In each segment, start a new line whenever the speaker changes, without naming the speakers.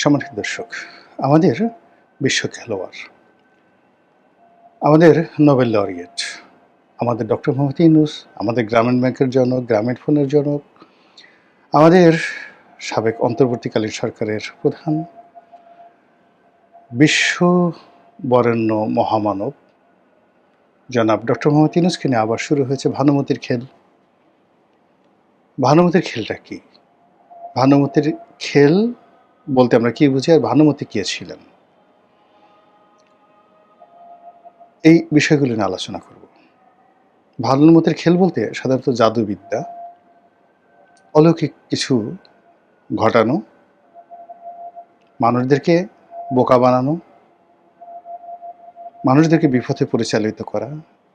সম্মানিত দর্শক, আমাদের বিশ্ব খেলোয়াড়, আমাদের নোবেল লরিয়েট, আমাদের ডক্টর মোহাম্মদ ইউনূস, আমাদের গ্রামীণ ব্যাংকের জনক, গ্রামীণ ফোনের জনক, আমাদের সাবেক অন্তর্বর্তীকালীন সরকারের প্রধান, বিশ্ব বরেণ্য মহামানব জনাব ডক্টর মোহাম্মদ ইউনূসকে নিয়ে আবার শুরু হয়েছে ভানুমতির খেল। ভানুমতির খেলটা কি? ভানুমতির খেল বলতে আমরা কি বুঝি, আর ভানুমতি কে ছিলেন, এই বিষয়গুলো নিয়ে আলোচনা করব। ভানুমতির খেল বলতে সাধারণত জাদুবিদ্যা, অলৌকিক কিছু ঘটানো, মানুষদেরকে বোকা বানানো, মানুষদেরকে বিপথে পরিচালিত করা,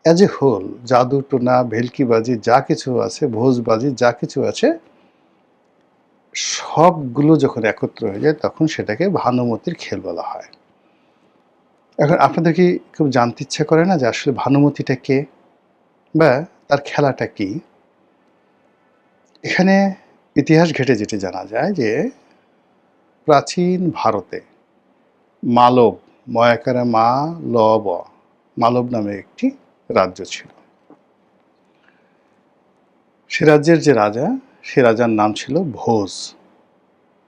অ্যাজ এ হোল জাদু টোনা ভেলকিবাজি যা কিছু আছে, ভোজবাজি যা কিছু আছে, সবগুলো যখন একত্র হয়ে যায় তখন সেটাকে ভানুমতির খেল বলা হয়। এখন আপনাদের কি খুব জানতে ইচ্ছা করে না যে আসলে ভানুমতিটা কে বা তার খেলাটা কি? এখানে ইতিহাস ঘেঁটে যেটি জানা যায় যে প্রাচীন ভারতে মালব, ময়াকারে মা লব, মালব নামে একটি রাজ্য ছিল। সে রাজ্যের যে রাজা, সে রাজার নাম ছিল ভোজ,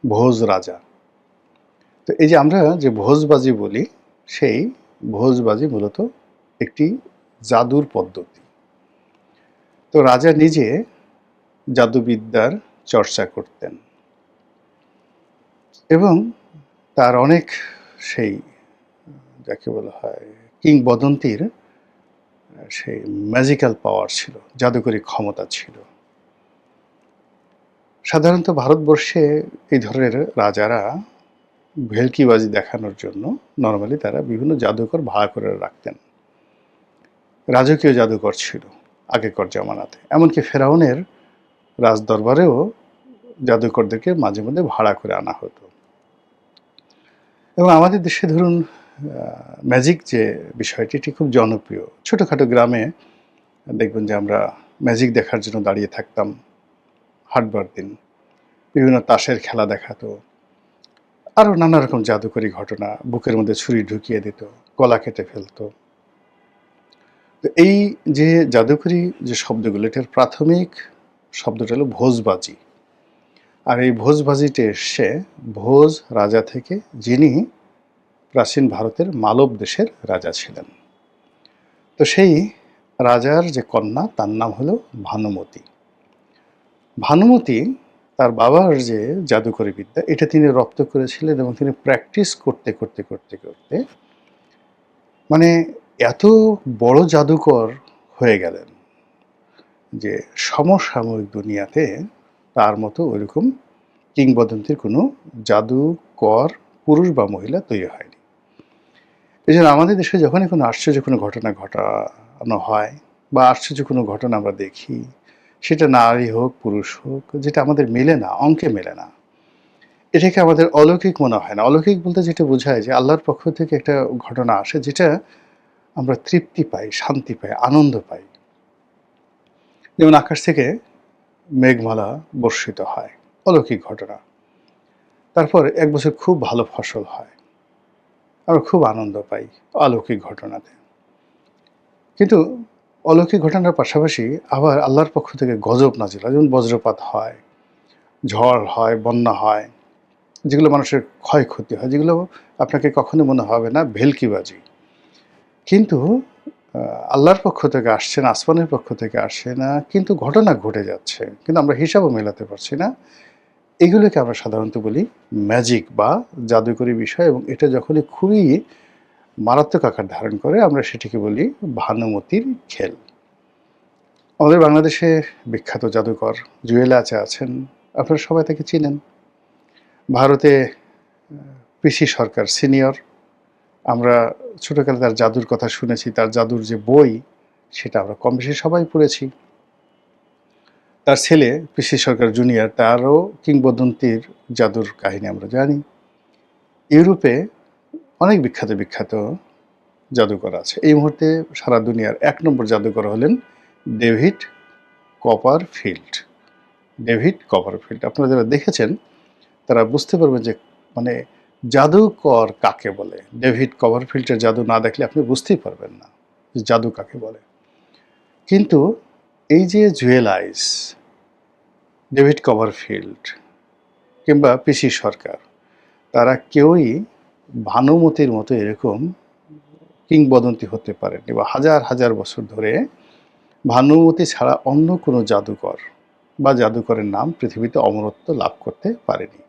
ভোজ রাজা। তো এই যে আমরা যে ভোজবাজি বলি, সেই ভোজবাজি মূলত একটি জাদুর পদ্ধতি। তো রাজা নিজে জাদুবিদ্যার চর্চা করতেন এবং তার অনেক সেই যাকে বলা হয় কিংবদন্তির সেই ম্যাজিক্যাল পাওয়ার ছিল, জাদুকরী ক্ষমতা ছিল। সাধারণত ভারতবর্ষে এই ধরনের রাজারা ভেলকিবাজি দেখানোর জন্য নর্মালি তারা বিভিন্ন জাদুকর ভাড়া করে রাখতেন। রাজকীয় জাদুকর ছিল আগেকার জামানাতে, এমনকি ফেরাউনের রাজদরবারেও জাদুকরদেরকে মাঝে মধ্যে ভাড়া করে আনা হতো। এবং আমাদের দেশে ধরুন ম্যাজিক যে বিষয়টি, এটি খুব জনপ্রিয়। ছোটোখাটো গ্রামে দেখবেন যে আমরা ম্যাজিক দেখার জন্য দাঁড়িয়ে থাকতাম হাটবার দিন। বিভিন্ন তাসের খেলা দেখাতো, আরও নানা রকম জাদুকরী ঘটনা, বুকের মধ্যে ছুরি ঢুকিয়ে দিত, গলা কেটে ফেলতো। তো এই যে জাদুকরী যে শব্দগুলো, এটার প্রাথমিক শব্দটা হলো ভোজবাজি। আর এই ভোজবাজিটা এসছে ভোজ রাজা থেকে, যিনি প্রাচীন ভারতের মালব দেশের রাজা ছিলেন। তো সেই রাজার যে কন্যা, তার নাম হলো ভানুমতি। ভানুমতি তার বাবার যে জাদুকরী বিদ্যা, এটা তিনি রপ্ত করেছিলেন এবং তিনি প্র্যাকটিস করতে করতে করতে করতে মানে এত বড় জাদুকর হয়ে গেলেন যে সমসাময়িক দুনিয়াতে তার মতো ওইরকম কিংবদন্তির কোনো জাদুকর পুরুষ বা মহিলা তৈরি হয়নি। এই জন্য আমাদের দেশে যখনই কোনো আশ্চর্য কোনো ঘটনা ঘটানো হয় বা আশ্চর্য কোনো ঘটনা আমরা দেখি, সেটা নারী হোক পুরুষ হোক, যেটা আমাদের মেলে না, অঙ্কে মেলে না, এটাকে আমাদের অলৌকিক মনে হয় না। অলৌকিক বলতে যেটা বোঝায় যে আল্লাহর পক্ষ থেকে একটা ঘটনা আসে, যেটা আমরা তৃপ্তি পাই, শান্তি পাই, আনন্দ পাই। যেমন আকাশ থেকে মেঘমালা বর্ষিত হয়, অলৌকিক ঘটনা। তারপর এক বছর খুব ভালো ফসল হয়, আমরা খুব আনন্দ পাই অলৌকিক ঘটনাতে। কিন্তু অলৌকিক ঘটনার পাশাপাশি আবার আল্লাহর পক্ষ থেকে গজব নাজিল হয়, যেমন বজ্রপাত হয়, ঝড় হয়, বন্যা হয়, যেগুলো মানুষের ক্ষয়ক্ষতি হয়, যেগুলো আপনাকে কখনো মনে হবে না ভেলকিবাজি, কিন্তু আল্লাহর পক্ষ থেকে আসছে না, আসমানের পক্ষ থেকে আসে না, কিন্তু ঘটনা ঘটে যাচ্ছে, কিন্তু আমরা হিসাবও মেলাতে পারছি না। এগুলোকে আমরা সাধারণত বলি ম্যাজিক বা জাদুকরী বিষয়, এবং এটা যখনই খুবই মারাত্মক আকার ধারণ করে আমরা সেটিকে বলি ভানুমতির খেল। আমাদের বাংলাদেশে বিখ্যাত জাদুকর জুয়েল আচা আছেন, আপনারা সবাই তাকে চিনেন। ভারতে পিসি সরকার সিনিয়র, আমরা ছোটোকালে তার জাদুর কথা শুনেছি, তার জাদুর যে বই সেটা আমরা কম বেশি সবাই পড়েছি। তার ছেলে পিসি সরকার জুনিয়র, তারও কিংবদন্তির জাদুর কাহিনী আমরা জানি। ইউরোপে অনেক বিখ্যাত বিখ্যাত জাদুকর আছে। এই মুহূর্তে সারা দুনিয়ার ১ নম্বর জাদুকর হলেন ডেভিড কপারফিল্ড। ডেভিড কপারফিল্ড আপনারা যারা দেখেছেন তারা বুঝতে পারবেন যে মানে জাদুকর কাকে বলে? ডেভিড কভারফিল্ডের জাদু না দেখলে আপনি বুঝতেই পারবেন না যে জাদু কাকে বলে। কিন্তু এই যে জুয়েল আইস, ডেভিড কভারফিল্ড কিংবা পিসি সরকার, তারা কেউই ভানুমতির মতো এরকম কিংবদন্তি হতে পারেনি, বা হাজার হাজার বছর ধরে ভানুমতি ছাড়া অন্য কোনো জাদুকর বা জাদুকরের নাম পৃথিবীতে অমরত্ব লাভ করতে পারেনি।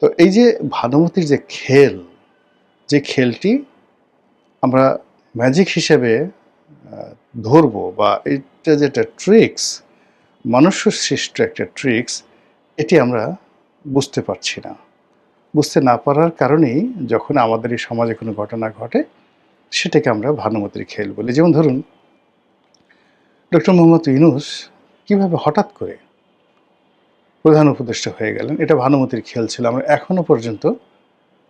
তো এই যে ভানুমতির যে খেল, যে খেলটি আমরা ম্যাজিক হিসেবে ধরবো, বা এটা যেটা ট্রিক্স, মনুষ্য সৃষ্ট একটা ট্রিক্স, এটি আমরা বুঝতে পারছি না। বুঝতে না পারার কারণেই যখন আমাদের এই সমাজে কোনো ঘটনা ঘটে, সেটাকে আমরা ভানুমতির খেল বলি। যেমন ধরুন, ডক্টর মোহাম্মদ ইউনূস কীভাবে হঠাৎ করে প্রধান উপদেষ্টা হয়ে গেলেন, এটা ভানুমতির খেল ছিল। আমরা এখনো পর্যন্ত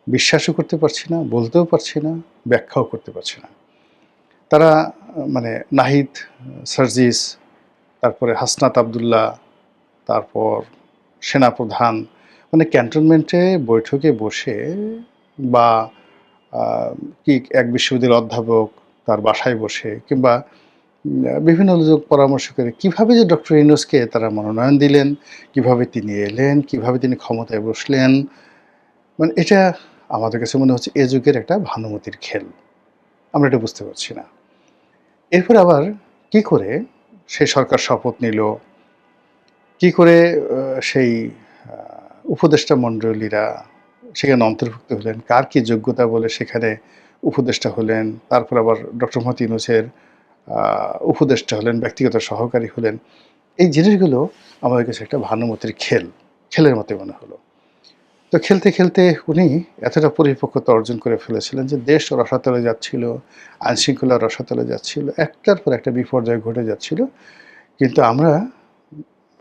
বিশ্বাসও করতে পারছি না, বলতেও পারছি না, ব্যাখ্যাও করতে পারছি না। তারা মানে নাহিদ সার্জিস, তারপরে হাসনাত আবদুল্লাহ, তারপর সেনাপ্রধান, মানে ক্যান্টনমেন্টে বৈঠকে বসে, বা কি এক বিশ্ববিদ্যালয়ের অধ্যাপক তার বাসায় বসে, কিংবা বিভিন্ন লোক পরামর্শ করে কীভাবে যে ডক্টর ইউনূসকে তারা মনোনয়ন দিলেন, কিভাবে তিনি এলেন, কিভাবে তিনি ক্ষমতায় বসলেন, মানে এটা আমাদের কাছে মনে হচ্ছে এ যুগের একটা ভানুমতির খেল। আমরা এটা বুঝতে পারছি না। এরপর আবার কি করে সেই সরকার শপথ নিল, কি করে সেই উপদেষ্টা মণ্ডলীরা সেখানে অন্তর্ভুক্ত হলেন, কার কি যোগ্যতা বলে সেখানে উপদেষ্টা হলেন, তারপর আবার ডক্টর মোহাম্মদ ইউনূসের উপদেষ্টা হলেন, ব্যক্তিগত সহকারী হলেন। এই জিনিসগুলো আমাদের কাছে একটা ভানুমতির খেলের মতো মনে হলো। তো খেলতে খেলতে উনি এতটা পরিপক্কতা অর্জন করে ফেলেছিলেন যে দেশ রসাতলে যাচ্ছিল, আইনশৃঙ্খলা রসাতলে যাচ্ছিল, একটার পর একটা বিপর্যয় ঘটে যাচ্ছিল। কিন্তু আমরা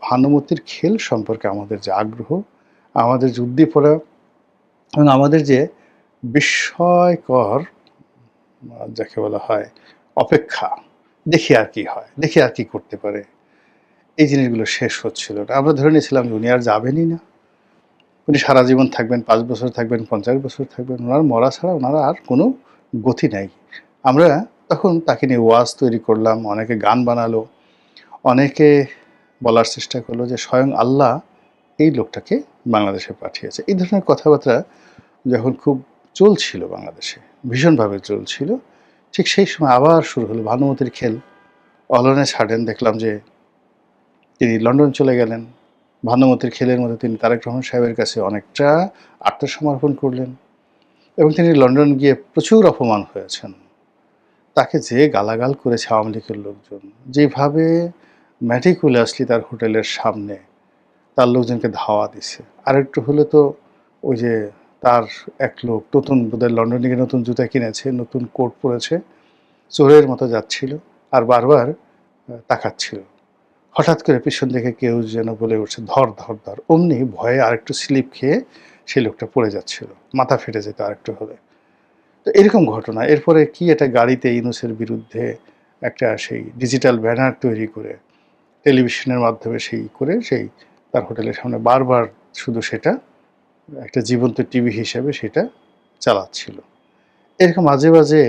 ভানুমতির খেল সম্পর্কে আমাদের যে আগ্রহ, আমাদের যে উদ্দীপনা, এবং আমাদের যে বিস্ময়কর যাকে বলা হয় অপেক্ষা, দেখি আর কি হয়, দেখি আর কি করতে পারে, এই জিনিসগুলো শেষ হচ্ছিল না। আমরা ধরে নিয়েছিলাম যে উনি আর যাবেনই না, উনি সারা জীবন থাকবেন, 5 বছর থাকবেন, 50 বছর থাকবেন, ওনার মরা ছাড়া ওনার আর কোনো গতি নাই। আমরা তখন তাকে নিয়ে ওয়াজ তৈরি করলাম, অনেকে গান বানালো, অনেকে বলার চেষ্টা করলো যে স্বয়ং আল্লাহ এই লোকটাকে বাংলাদেশে পাঠিয়েছে। এই ধরনের কথাবার্তা যখন খুব চলছিল বাংলাদেশে, ভীষণভাবে চলছিল, ঠিক সেই সময় আবার শুরু হলো ভানুমতির খেল। অলনে ছাড়েন, দেখলাম যে তিনি লন্ডন চলে গেলেন। ভানুমতির খেলের মধ্যে তিনি তারেক রহমান সাহেবের কাছে অনেকটা আত্মসমর্পণ করলেন, এবং তিনি লন্ডন গিয়ে প্রচুর অপমান হয়েছেন। তাকে যে গালাগাল করেছে আওয়ামী লীগের লোকজন, যেভাবে ম্যাটিকুলাসলি তার হোটেলের সামনে তার লোকজনকে ধাওয়া দিছে। আরেকটু হলে তো ওই যে তার এক লোক নতুন বোধহয় লন্ডনে গিয়ে নতুন জুতা কিনেছে, নতুন কোট পরেছে, চোরের মতো যাচ্ছিল আর বারবার তাকাচ্ছিল। হঠাৎ করে পিছন থেকে কেউ যেন বলে উঠছে, ধর ধর ধর। অমনি ভয়ে আরেকটু স্লিপ খেয়ে সেই লোকটা পড়ে যাচ্ছিল, মাথা ফেটে যেত আরেকটু হলে। তো এরকম ঘটনা। এরপরে কি একটা গাড়িতে ইউনূসের বিরুদ্ধে একটা সেই ডিজিটাল ব্যানার তৈরি করে টেলিভিশনের মাধ্যমে সেই তার হোটেলের সামনে বারবার শুধু সেটা একটা জীবন্ত টিভি হিসেবে সেটা চালাচ্ছিল। এরকম আজে বাজে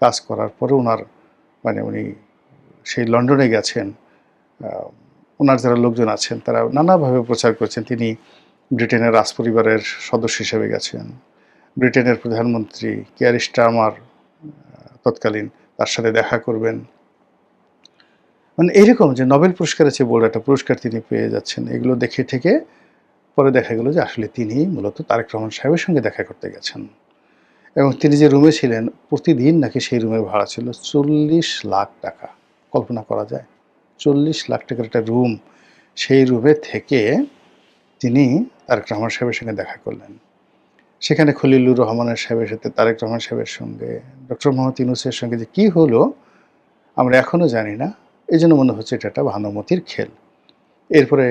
কাজ করার পরে ওনার মানে উনি সেই লন্ডনে গেছেন, ওনার যারা লোকজন আছেন তারা নানাভাবে প্রচার করছেন তিনি ব্রিটেনের রাজপরিবারের সদস্য হিসেবে গেছেন, ব্রিটেনের প্রধানমন্ত্রী কিয়ার স্টারমার তৎকালীন তার সাথে দেখা করবেন, মানে এইরকম যে নোবেল পুরস্কারের চেয়ে বড় একটা পুরস্কার তিনি পেয়ে যাচ্ছেন। এগুলো দেখে থেকে পরে দেখা গেল যে আসলে তিনি মূলত তারেক রহমান সাহেবের সঙ্গে দেখা করতে গেছেন, এবং তিনি যে রুমে ছিলেন প্রতিদিন নাকি সেই রুমের ভাড়া ছিল 40 লাখ টাকা। কল্পনা করা যায়? 40 লাখ টাকার একটা রুম, সেই রুমে থেকে তিনি তারেক রহমান সাহেবের সঙ্গে দেখা করলেন। সেখানে খলিলুর রহমানের সাহেবের সাথে তারেক রহমান সাহেবের সঙ্গে ডক্টর মোহাম্মদ ইউনূসের সঙ্গে যে কী হলো আমরা এখনও জানি না। এই জন্য মনে হচ্ছে এটা একটা ভানুমতির খেল। এরপরে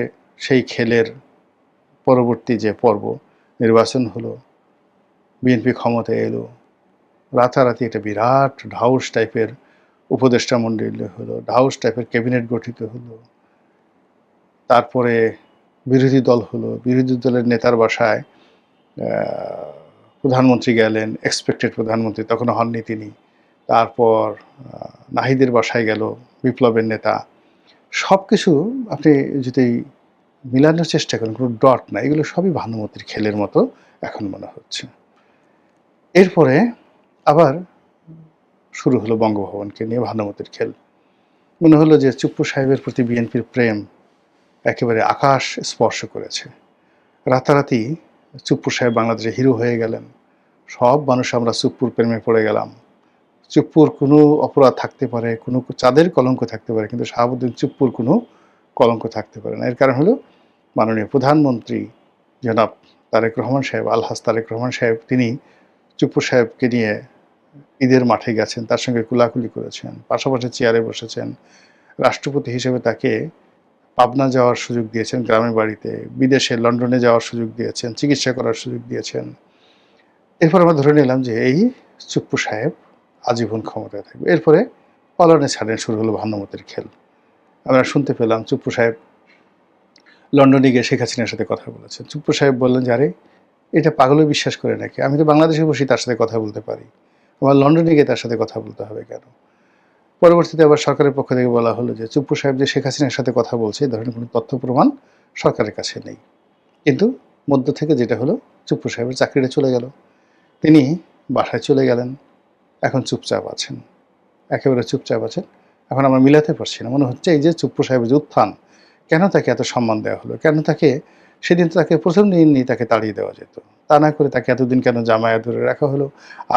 সেই খেলের পরবর্তী যে পর্ব, নির্বাচন হলো, বিএনপি ক্ষমতায় এলো, রাতারাতি একটা বিরাট ঢাউস টাইপের উপদেষ্টা মণ্ডলী হলো, ঢাউস টাইপের ক্যাবিনেট গঠিত হলো। তারপরে বিরোধী দল হলো, বিরোধী দলের নেতার বাসায় প্রধানমন্ত্রী গেলেন, এক্সপেক্টেড প্রধানমন্ত্রী তখনও হননি তিনি। তারপর নাহিদের বাসায় গেল বিপ্লবের নেতা। সব কিছু আপনি যদি মিলানোর চেষ্টা করেন, কোনো ডট না, এগুলো সবই ভানুমতির খেলের মতো এখন মনে হচ্ছে। এরপরে আবার শুরু হলো বঙ্গভবনকে নিয়ে ভানুমতির খেল। মনে হলো যে চুপ্পু সাহেবের প্রতি বিএনপির প্রেম একেবারে আকাশ স্পর্শ করেছে। রাতারাতি চুপ্পু সাহেব বাংলাদেশে হিরো হয়ে গেলেন। সব মানুষ আমরা চুপ্পুর প্রেমে পড়ে গেলাম। চুপ্পুর কোনো অপরাধ থাকতে পারে, কোনো চাঁদের কলঙ্ক থাকতে পারে, কিন্তু শাহাবুদ্দিন চুপ্পুর কোনো কলঙ্ক থাকতে পারে না। এর কারণ হলো মাননীয় প্রধানমন্ত্রী জনাব তারেক রহমান সাহেব, আলহাজ তারেক রহমান সাহেব, তিনি চুপ্পু সাহেবকে নিয়ে ঈদের মাঠে গেছেন, তার সঙ্গে কুলাকুলি করেছেন, পাশাপাশি চেয়ারে বসেছেন। রাষ্ট্রপতি হিসেবে তাকে পাবনা যাওয়ার সুযোগ দিয়েছেন, গ্রামের বাড়িতে, বিদেশে লন্ডনে যাওয়ার সুযোগ দিয়েছেন, চিকিৎসা করার সুযোগ দিয়েছেন। এরপর আমরা ধরে নিলাম যে এই চুপ্পু সাহেব আজীবন ক্ষমতায় থাকবে। এরপরে পালনে ছাড়েন, শুরু হলো ভানুমতির খেল। আমরা শুনতে পেলাম চুপ্পু সাহেব লন্ডনে গিয়ে শেখ হাসিনার সাথে কথা বলেছেন। চুপ্পু সাহেব বললেন যে আরে এটা পাগলও বিশ্বাস করে নাকি, আমি তো বাংলাদেশে বসেই তার সাথে কথা বলতে পারি, আমার লন্ডনে গিয়ে তার সাথে কথা বলতে হবে কেন? পরবর্তীতে আবার সরকারের পক্ষ থেকে বলা হলো যে চুপ্পু সাহেব যে শেখ হাসিনার সাথে কথা বলছে এই ধরনের কোনো তথ্য প্রমাণ সরকারের কাছে নেই। কিন্তু মধ্য থেকে যেটা হলো, চুপ্পু সাহেবের চাকরিটা চলে গেল, তিনি বাসায় চলে গেলেন, এখন চুপচাপ আছেন, একেবারে চুপচাপ আছেন। এখন আমরা মিলাতে পারছি না, মনে হচ্ছে এই যে চুপ্পু সাহেবের যে উত্থান, কেন তাকে এত সম্মান দেওয়া হলো, কেন তাকে সেদিন তো তাকে প্রথম দিনই তাকে তাড়িয়ে দেওয়া যেত, তা না করে তাকে এতদিন কেন জামায়াত ধরে রাখা হলো,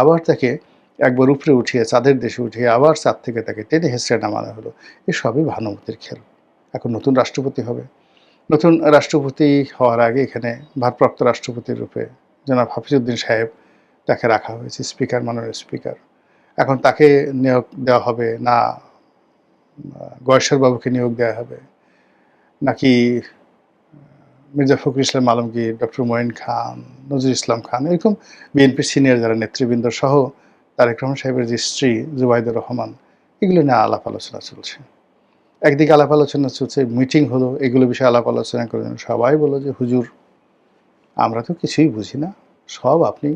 আবার তাকে একবার উপরে উঠিয়ে চাঁদের দেশে উঠিয়ে আবার চাঁদ থেকে তাকে টেনে হেসড়ে নামানো হলো। এসবই ভানুমতির খেল। এখন নতুন রাষ্ট্রপতি হবে, নতুন রাষ্ট্রপতি হওয়ার আগে এখানে ভারপ্রাপ্ত রাষ্ট্রপতির রূপে জনাব হাফিজউদ্দিন সাহেব, তাকে রাখা হয়েছে স্পিকার, মাননীয় স্পিকার। এখন তাকে নিয়োগ দেওয়া হবে না গয়েশ্বর বাবুকে নিয়োগ দেওয়া হবে, নাকি মির্জা ফখরুল ইসলাম আলমগীর, ডক্টর মঈন খান, নজরুল ইসলাম খান, এরকম বিএনপির সিনিয়র যারা নেতৃবৃন্দ সহ তারেক রহমান সাহেবের যে স্ত্রী জুবাইদুর রহমান, এগুলো নিয়ে আলাপ আলোচনা চলছে। একদিকে আলাপ আলোচনা চলছে, মিটিং হলো, এগুলো বিষয়ে আলাপ আলোচনা করে সবাই বলল যে হুজুর আমরা তো কিছুই বুঝি না, সব আপনি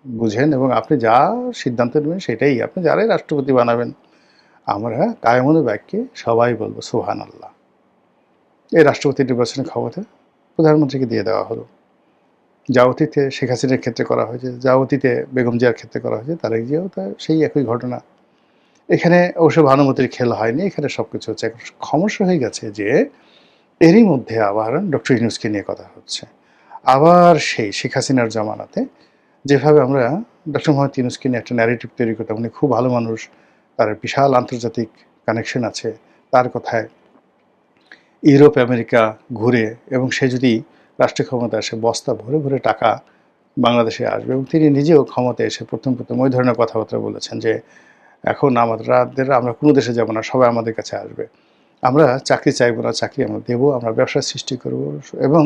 বুঝেন এবং আপনি যা সিদ্ধান্ত নেবেন সেটাই, আপনি যারাই রাষ্ট্রপতি বানাবেন আমরা কায়মনে বাক্যে সবাই বলবো সুবহানাল্লাহ। এই রাষ্ট্রপতি নির্বাচনের ক্ষমতা প্রধানমন্ত্রীকে দিয়ে দেওয়া হলো। যা অতীতে শেখ হাসিনার ক্ষেত্রে করা হয়েছে, যা অতীতে বেগম জিয়ার ক্ষেত্রে করা হয়েছে, তার জিয়াও তার সেই একই ঘটনা। এখানে অবশ্য ভানুমতির খেল হয়নি, এখানে সব কিছু হচ্ছে। সমস্যা হয়ে গেছে যে এরই মধ্যে আবার ডক্টর ইউনূসকে নিয়ে কথা হচ্ছে। আবার সেই শেখ হাসিনার জামানাতে যেভাবে আমরা ডক্টর মোহাম্মদ ইউনূসকে নিয়ে একটা ন্যারেটিভ তৈরি করতাম, উনি খুব ভালো মানুষ, তার বিশাল আন্তর্জাতিক কানেকশন আছে, তার কথায় ইউরোপ আমেরিকা ঘুরে এবং সে যদি রাষ্ট্রীয় ক্ষমতা আসে বস্তা ভরে ভরে টাকা বাংলাদেশে আসবে, এবং তিনি নিজেও ক্ষমতায় এসে প্রথম ওই ধরনের কথাবার্তা বলেছেন যে এখন আমরা কোনো দেশে যাব না, সবাই আমাদের কাছে আসবে, আমরা চাকরি চাইবো না, চাকরি আমরা দেবো, আমরা ব্যবসার সৃষ্টি করব, এবং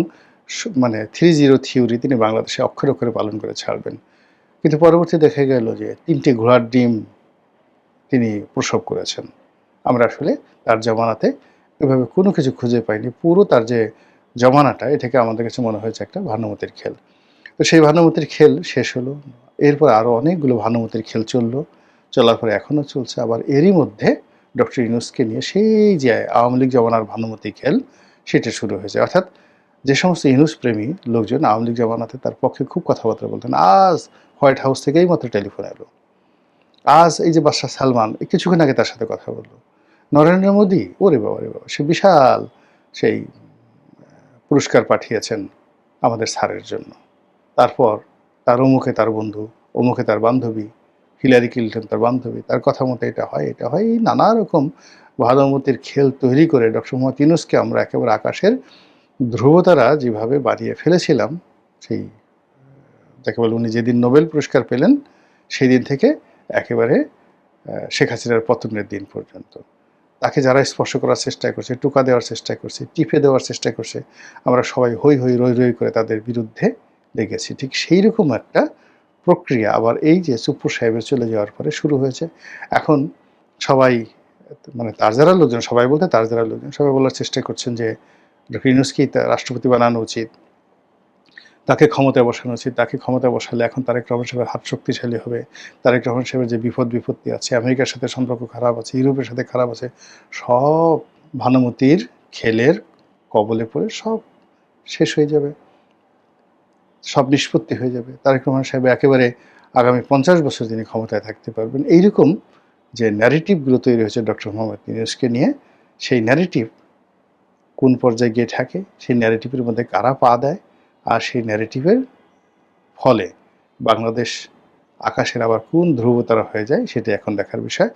মানে 3-0 থিওরি তিনি বাংলাদেশে অক্ষরে অক্ষরে পালন করে ছাড়বেন। কিন্তু পরবর্তী দেখা গেল যে 3টে ঘোড়ার ডিম তিনি প্রসব করেছেন। আমরা আসলে তার জমানাতে এভাবে কোনো কিছু খুঁজে পাইনি। পুরো তার যে জমানাটা, এটাকে আমাদের কাছে মনে হয়েছে একটা ভানুমতির খেল। তো সেই ভানুমতির খেল শেষ হলো, এরপর আরও অনেকগুলো ভানুমতির খেল চললো, চলার পরে এখনও চলছে। আবার এরই মধ্যে ডক্টর ইউনূসকে নিয়ে সেই যে আওয়ামী লীগ জমানার ভানুমতি খেল সেটা শুরু হয়েছে। অর্থাৎ যে সমস্ত ইউনূস প্রেমী লোকজন আওয়ামী লীগ জমানাতে তার পক্ষে খুব কথাবার্তা বলতেন, আজ হোয়াইট হাউস থেকেই মাত্র টেলিফোন এলো, আজ এই যে বাদশাহ সালমান কিছুক্ষণ আগে তার সাথে কথা বললো, নরেন্দ্র মোদী ওরে বাবা রে বাবা, সে বিশাল সেই পুরস্কার পাঠিয়েছেন আমাদের স্যারের জন্য। তারপর তার অমুকে তার বন্ধু, অমুকে তার বান্ধবী, হিলারি ক্লিন্টন তার বান্ধবী, তার কথা মতো এটা হয় এটা হয়, এই নানা রকম ভানুমতির খেল তৈরি করে ডক্টর মোহাম্মদ ইউনূসকে আমরা একেবারে আকাশের ধ্রুবতারা যেভাবে বাড়িয়ে ফেলেছিলাম, সেই যাকে বলে উনি যেদিন নোবেল পুরস্কার পেলেন সেই দিন থেকে একেবারে শেখ হাসিনার পতনের দিন পর্যন্ত তাকে যারা স্পর্শ করার চেষ্টা করছে, টোকা দেওয়ার চেষ্টা করছে, টিপে দেওয়ার চেষ্টা করছে, আমরা সবাই হই হই রই রই করে তাদের বিরুদ্ধে লেগেছি। ঠিক সেই রকম একটা প্রক্রিয়া আবার এই যে চুপ্পু সাহেবের চলে যাওয়ার পরে শুরু হয়েছে। এখন সবাই মানে তার যারা লোকজন, সবাই বলতে তার যারা লোকজন, সবাই বলার চেষ্টা করছেন যে ডক্টর ইউনূসকেই রাষ্ট্রপতি বানানো উচিত, তাকে ক্ষমতায় বসানো উচিত, তাকে ক্ষমতায় বসালে এখন তারেক রহমান সাহেবের হাত শক্তিশালী হবে। তারেক রহমান সাহেবের যে বিপত্তি আছে, আমেরিকার সাথে সম্পর্ক খারাপ আছে, ইউরোপের সাথে খারাপ আছে, সব ভানুমতির খেলের কবলে পড়ে সব শেষ হয়ে যাবে, সব নিষ্পত্তি হয়ে যাবে। তারেক রহমান সাহেব একেবারে আগামী 50 বছর তিনি ক্ষমতায় থাকতে পারবেন। এইরকম যে ন্যারেটিভগুলো তৈরি হয়েছে ডক্টর মোহাম্মদ ইউনূসকে নিয়ে, সেই ন্যারেটিভ কোন পর্যায়ে গিয়ে ঠেকে, সেই ন্যারেটিভের মধ্যে কারা পা দেয়, আর সেই ন্যারেটিভের ফলে বাংলাদেশ আকাশের আবার কোন ধ্রুবতারা হয়ে যায়, সেটা এখন দেখার বিষয়।